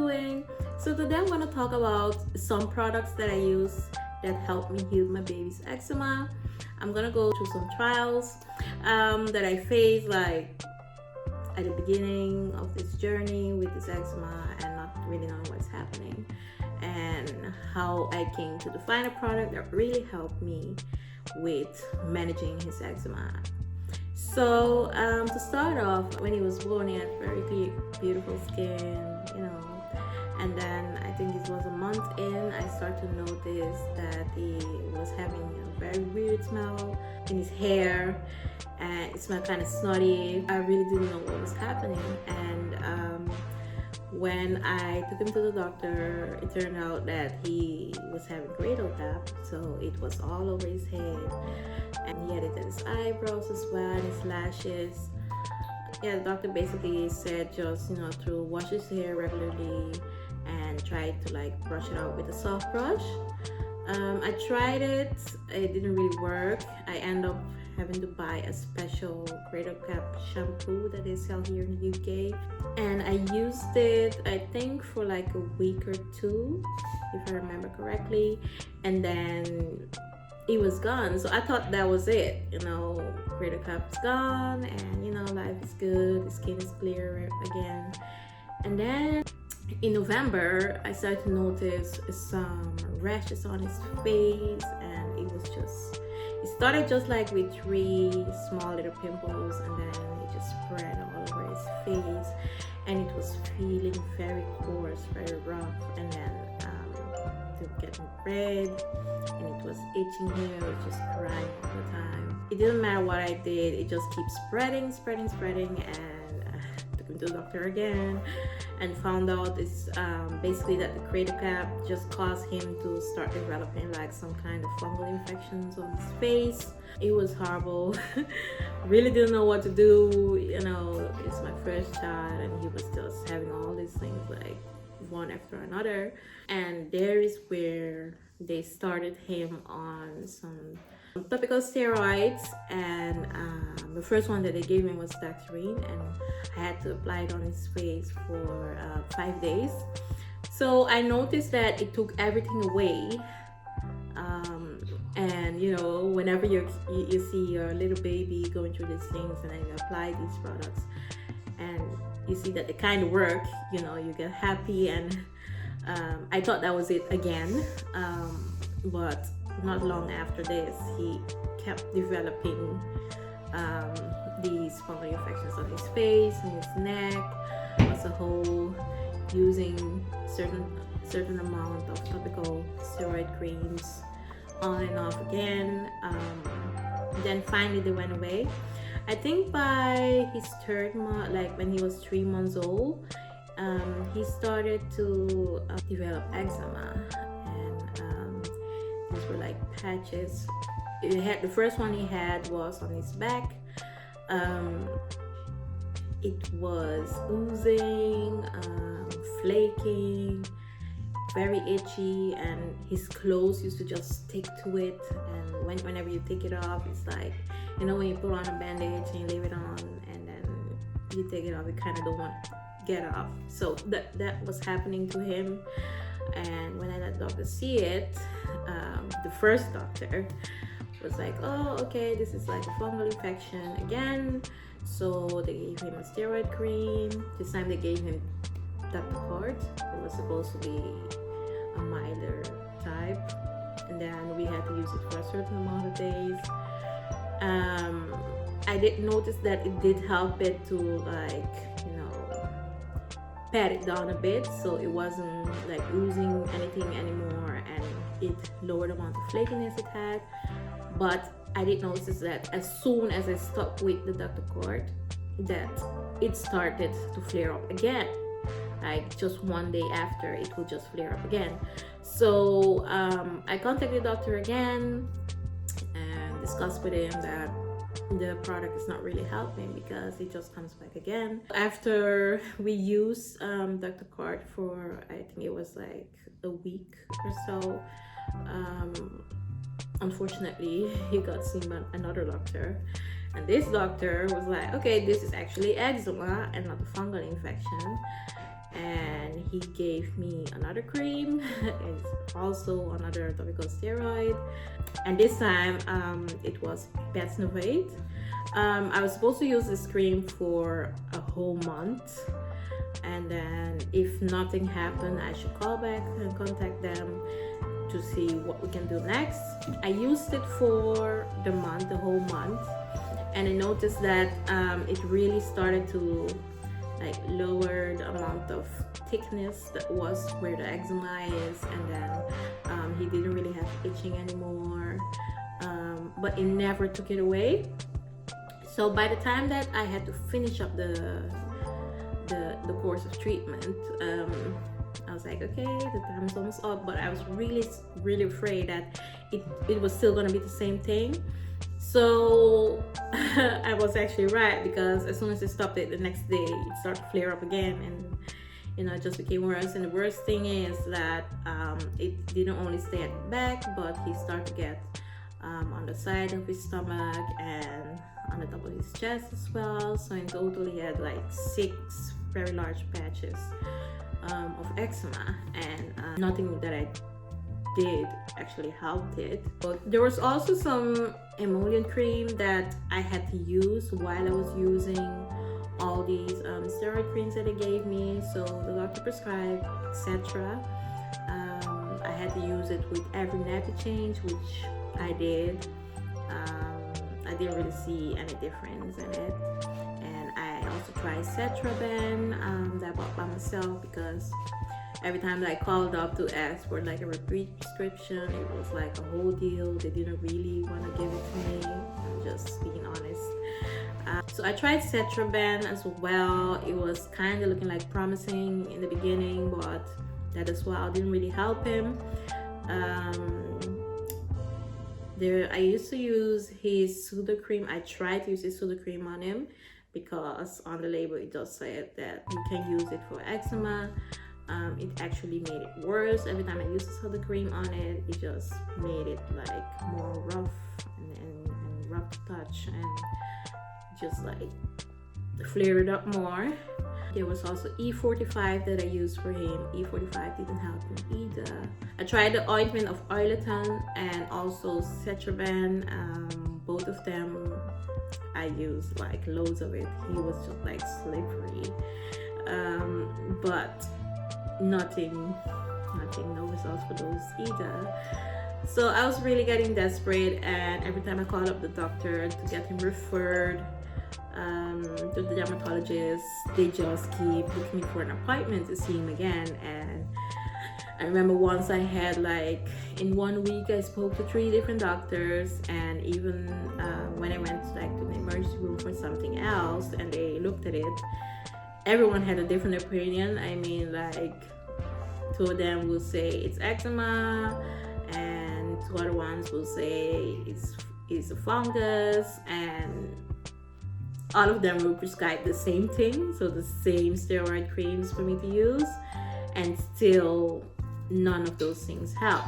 doing? So today I'm going to talk about some products that I use that help me heal my baby's eczema. I'm going to go through some trials that I faced, like at the beginning of this journey with this eczema and not really knowing what's happening, and how I came to find a product that really helped me with managing his eczema. So to start off, when he was born, he had very beautiful skin, and then I think it was a month in, I started to notice that he was having a very weird smell in his hair, and it smelled kind of snotty. I really didn't know what was happening, and when I took him to the doctor, it turned out that he was having greater tap, so it was all over his head, and he had it at his eyebrows as well, and his lashes. Yeah, the doctor basically said just to wash his hair regularly and try to like brush it out with a soft brush. I tried it didn't really work. I ended up having to buy a special greater cap shampoo that they sell here in the UK, and I used it I think for like a week or two, if I remember correctly, and then it was gone. So I thought that was it, greater cap's gone, and life is good, the skin is clear again. And then in November, I started to notice some rashes on his face, and it started just like with 3 small little pimples, and then it just spread all over his face, and it was feeling very coarse, very rough, and then it was getting red, and it was itching here. I was just crying all the time. It didn't matter what I did, it just keeps spreading, and I took him to the doctor again and found out it's basically that the crater cap just caused him to start developing like some kind of fungal infections on his face. It was horrible. Really didn't know what to do. It's my first child, and he was just having all these things like one after another, and there is where they started him on some topical steroids, and the first one that they gave me was Dactrin, and I had to apply it on his face for 5 days. So I noticed that it took everything away, and whenever you see your little baby going through these things, and then you apply these products and you see that they kind of work, you get happy, and I thought that was it again, but not long after this, he kept developing these fungal infections on his face and his neck as a whole, using certain amount of topical steroid creams on and off again. Then finally they went away. I think by his 3rd month, like when he was 3 months old, he started to develop eczema, and these were like patches. The first one he had was on his back. It was oozing, flaking, very itchy, and his clothes used to just stick to it, and whenever you take it off, it's like, when you put on a bandage and you leave it on, and then you take it off, you kind of don't want to get off. So that was happening to him, and when I let the doctor see it, the first doctor was like, oh, okay, this is like a fungal infection again. So they gave him a steroid cream. This time they gave him Dactocort. It was supposed to be a milder type, and then we had to use it for a certain amount of days. I did notice that it did help it to like pat it down a bit, so it wasn't like oozing anything anymore, and it lowered the amount of flakiness it had. But I did notice that as soon as I stopped with the Dactocort, that it started to flare up again. Like just one day after, it would just flare up again. So I contacted the doctor again and discussed with him that the product is not really helping because it just comes back again. After we used Dactocort for, I think it was like a week or so, unfortunately he got seen by another doctor, and this doctor was like, okay, this is actually eczema and not a fungal infection, and he gave me another cream. It's also another topical steroid, and this time it was Besnovate. I was supposed to use this cream for a whole month, and then if nothing happened, I should call back and contact them to see what we can do next. I used it for the whole month, and I noticed that it really started to like lower the amount of thickness that was where the eczema is, and then he didn't really have itching anymore, but it never took it away. So by the time that I had to finish up the course of treatment, I was like, okay, the time is almost up, but I was really afraid that it was still gonna be the same thing. So I was actually right, because as soon as I stopped it, the next day it started to flare up again, and you know, it just became worse. And the worst thing is that it didn't only stay at the back, but he started to get on the side of his stomach and on the top of his chest as well. So in total he had like 6 very large patches of eczema, and nothing that I did actually helped it. But there was also some emollient cream that I had to use while I was using all these steroid creams that they gave me. So the doctor prescribed EXCETRA. I had to use it with every nappy change, which I did. I didn't really see any difference in it. And I also tried CETRABEN that I bought by myself, because every time that I called up to ask for like a repeat prescription, it was like a whole deal. They didn't really want to give it to me. I'm just being honest. So I tried CETRABEN as well. It was kind of looking like promising in the beginning, but that as well didn't really help him. I used to use his Pseudo Cream. I tried to use his Pseudo Cream on him, because on the label it does say that you can use it for eczema. It actually made it worse. Every time I used the Pseudo Cream on it, it just made it like more rough and rough to touch, and just like flared up more. There was also E45 that I used for him. E45 didn't help him either. I tried the ointment of OILATUM and also CETRABEN. Both of them I used like loads of it. He was just like slippery, but nothing, no results for those either. So I was really getting desperate, and every time I called up the doctor to get him referred to the dermatologist, they just keep looking for an appointment to see him again. And I remember once I had like, in 1 week I spoke to 3 different doctors, and even when I went like to the emergency room for something else and they looked at it, everyone had a different opinion. I mean, like 2 of them will say it's eczema, and 2 other ones will say it's a fungus, and all of them will prescribe the same thing, so the same steroid creams for me to use, and still none of those things help.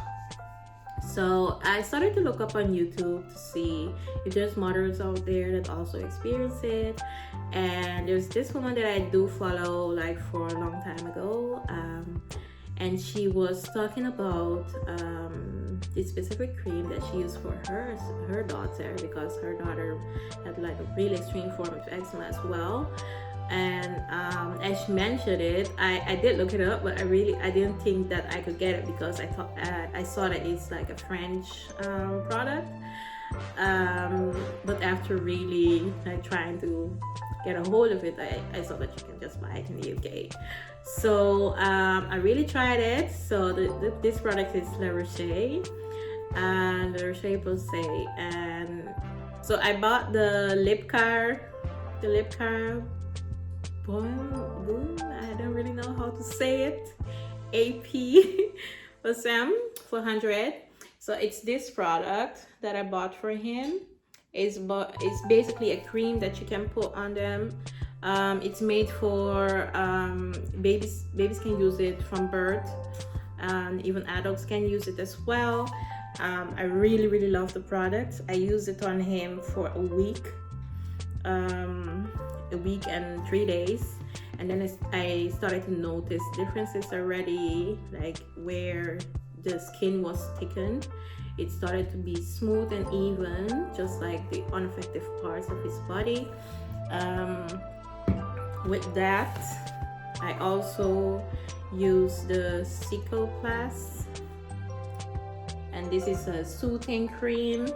So I started to look up on YouTube to see if there's mothers out there that also experience it, and there's this woman that I do follow like for a long time ago, and she was talking about this specific cream that she used for her daughter, because her daughter had like a really extreme form of eczema as well. And as she mentioned it, I did look it up, but I didn't think that I could get it, because I thought I saw that it's like a French product, but after really like trying to get a hold of it, I saw that you can just buy it in the UK. So I really tried it. So this product is La Roche, and La Roche POSAY, and so I bought the lip care I don't really know how to say it, EPIMAX 400. So it's this product that I bought for him. It's basically a cream that you can put on them. It's made for babies. Babies can use it from birth, and even adults can use it as well. I really love the product. I used it on him for a week and 3 days, and then I started to notice differences already, like where the skin was thickened, it started to be smooth and even, just like the unaffected parts of his body. With that, I also use the Cicaplast, and this is a soothing cream.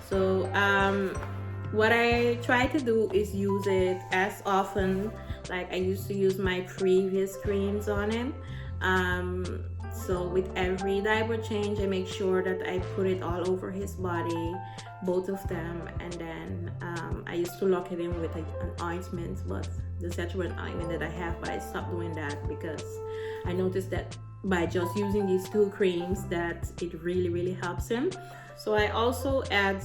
So what I try to do is use it as often like I used to use my previous creams on him. So with every diaper change, I make sure that I put it all over his body, both of them, and then I used to lock it in with an ointment, but the CETRABEN ointment that I have, but I stopped doing that because I noticed that by just using these two creams that it really helps him. So I also add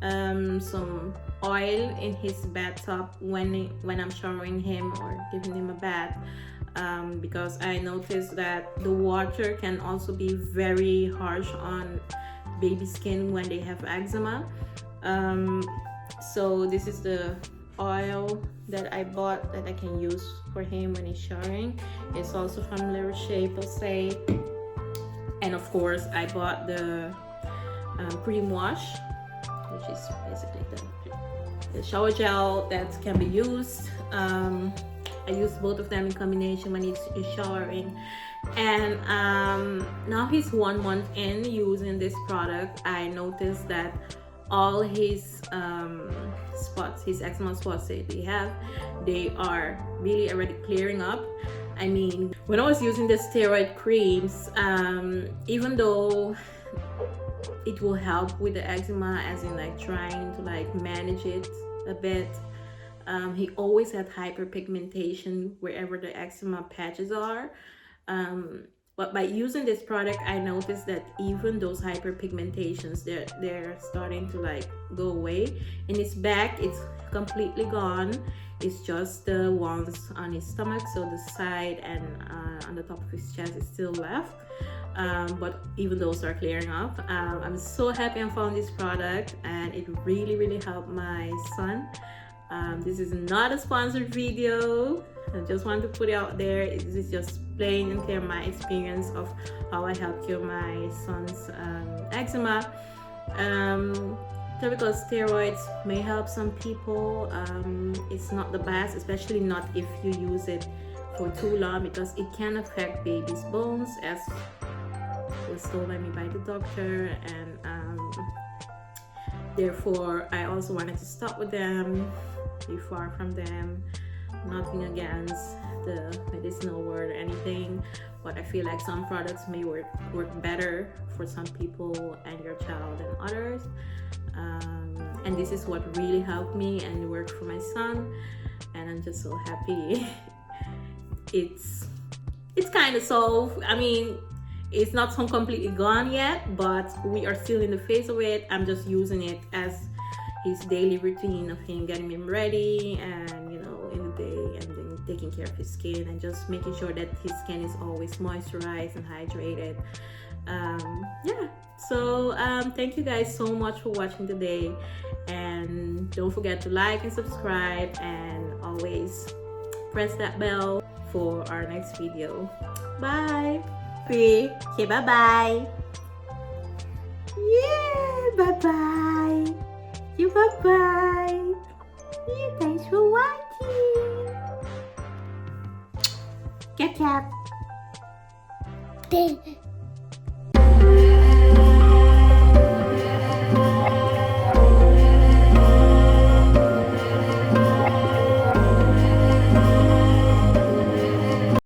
some oil in his bathtub when I'm showering him or giving him a bath, because I noticed that the water can also be very harsh on baby skin when they have eczema. So this is the oil that I bought that I can use for him when he's showering. It's also from ROCHE, POSAY, and of course I bought the cream wash, which is basically the shower gel that can be used. I use both of them in combination when he's showering. And now he's 1 month in using this product. I noticed that all his spots, his eczema spots that they are really already clearing up. I mean, when I was using the steroid creams, even though it will help with the eczema, as in like trying to like manage it a bit, he always had hyperpigmentation wherever the eczema patches are. But by using this product, I noticed that even those hyperpigmentations, they're starting to like go away. In his back, it's completely gone. It's just the ones on his stomach, so the side and on the top of his chest is still left. But even those are clearing up. I'm so happy I found this product, and it really helped my son. This is not a sponsored video. I just want to put it out there. This is just plain and clear my experience of how I helped cure my son's eczema. Topical steroids may help some people. It's not the best, especially not if you use it for too long, because it can affect baby's bones, as was told by me by the doctor, and therefore I also wanted to stop with them, be far from them. Nothing against the medicinal world or anything, but I feel like some products may work better for some people and your child than others. And this is what really helped me and worked for my son, and I'm just so happy. It's kind of solved. I mean, it's not so completely gone yet, but we are still in the phase of it. I'm just using it as his daily routine of him getting him ready, and you know, in the day, and then taking care of his skin and just making sure that his skin is always moisturized and hydrated. Yeah, so thank you guys so much for watching today, and don't forget to like and subscribe, and always press that bell for our next video. Bye. Okay, bye bye. Yeah, bye bye. Bye bye. Yeah, thanks for watching. Cat.